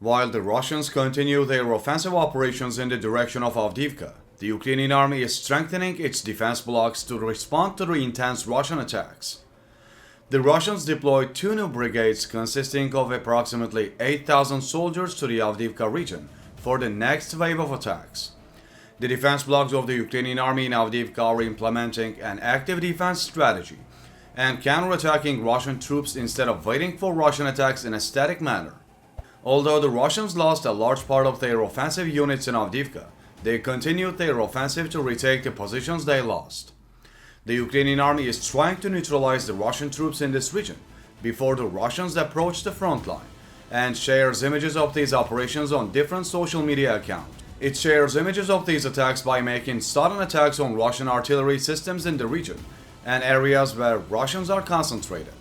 While the Russians continue their offensive operations in the direction of Avdiivka, the Ukrainian army is strengthening its defense blocks to respond to the intense Russian attacks. The Russians deployed 2 new brigades consisting of approximately 8,000 soldiers to the Avdiivka region for the next wave of attacks. The defense blocks of the Ukrainian army in Avdiivka are implementing an active defense strategy and counterattacking Russian troops instead of waiting for Russian attacks in a static manner. Although the Russians lost a large part of their offensive units in Avdiivka, they continued their offensive to retake the positions they lost. The Ukrainian army is trying to neutralize the Russian troops in this region before the Russians approach the front line, and shares images of these operations on different social media accounts. It shares images of these attacks by making sudden attacks on Russian artillery systems in the region and areas where Russians are concentrated.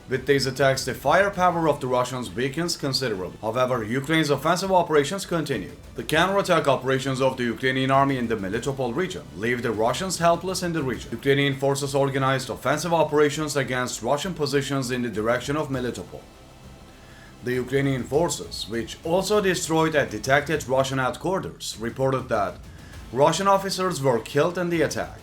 With these attacks, the firepower of the Russians weakens considerably. However, Ukraine's offensive operations continue. The counterattack operations of the Ukrainian army in the Melitopol region leave the Russians helpless in the region. Ukrainian forces organized offensive operations against Russian positions in the direction of Melitopol. The Ukrainian forces, which also destroyed a detected Russian headquarters, reported that Russian officers were killed in the attack.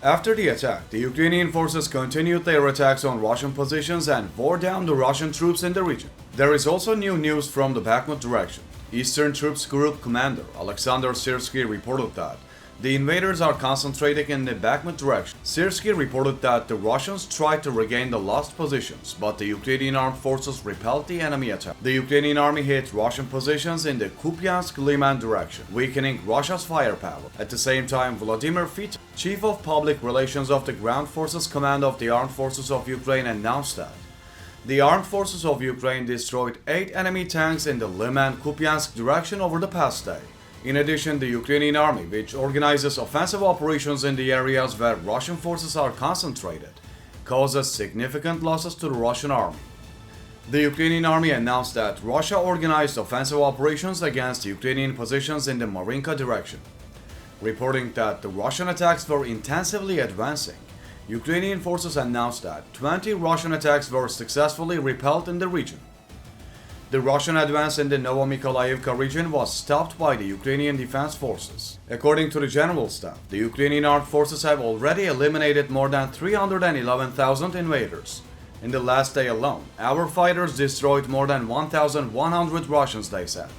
After the attack, the Ukrainian forces continued their attacks on Russian positions and wore down the Russian troops in the region. There is also new news from the Bakhmut direction. Eastern Troops Group Commander Alexander Syrsky reported that the invaders are concentrating in the Bakhmut direction. Syrsky reported that the Russians tried to regain the lost positions, but the Ukrainian armed forces repelled the enemy attack. The Ukrainian army hit Russian positions in the Kupiansk-Liman direction, weakening Russia's firepower. At the same time, Vladimir Fit, Chief of Public Relations of the Ground Forces Command of the Armed Forces of Ukraine, announced that the Armed Forces of Ukraine destroyed 8 enemy tanks in the Liman-Kupiansk direction over the past day. In addition, the Ukrainian army, which organizes offensive operations in the areas where Russian forces are concentrated, causes significant losses to the Russian army. The Ukrainian army announced that Russia organized offensive operations against Ukrainian positions in the Marinka direction. Reporting that the Russian attacks were intensively advancing, Ukrainian forces announced that 20 Russian attacks were successfully repelled in the region. The Russian advance in the Novomykolaiivka region was stopped by the Ukrainian defense forces. According to the General Staff, the Ukrainian armed forces have already eliminated more than 311,000 invaders. In the last day alone, our fighters destroyed more than 1,100 Russians, they said.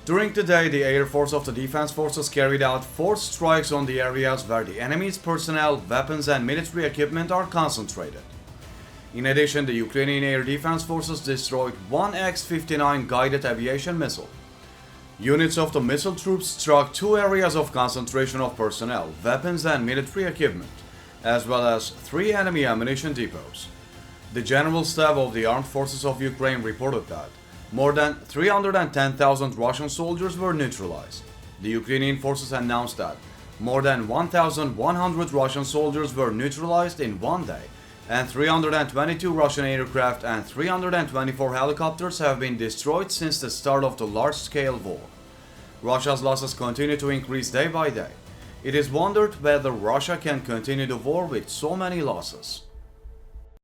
During the day, the Air Force of the Defense Forces carried out forced strikes on the areas where the enemy's personnel, weapons and military equipment are concentrated. In addition, the Ukrainian Air Defense Forces destroyed 1 X-59 guided aviation missile. Units of the missile troops struck 2 areas of concentration of personnel, weapons and military equipment, as well as 3 enemy ammunition depots. The General Staff of the Armed Forces of Ukraine reported that more than 310,000 Russian soldiers were neutralized. The Ukrainian forces announced that more than 1,100 Russian soldiers were neutralized in one day, and 322 Russian aircraft and 324 helicopters have been destroyed since the start of the large-scale war. Russia's losses continue to increase day by day. It is wondered whether Russia can continue the war with so many losses.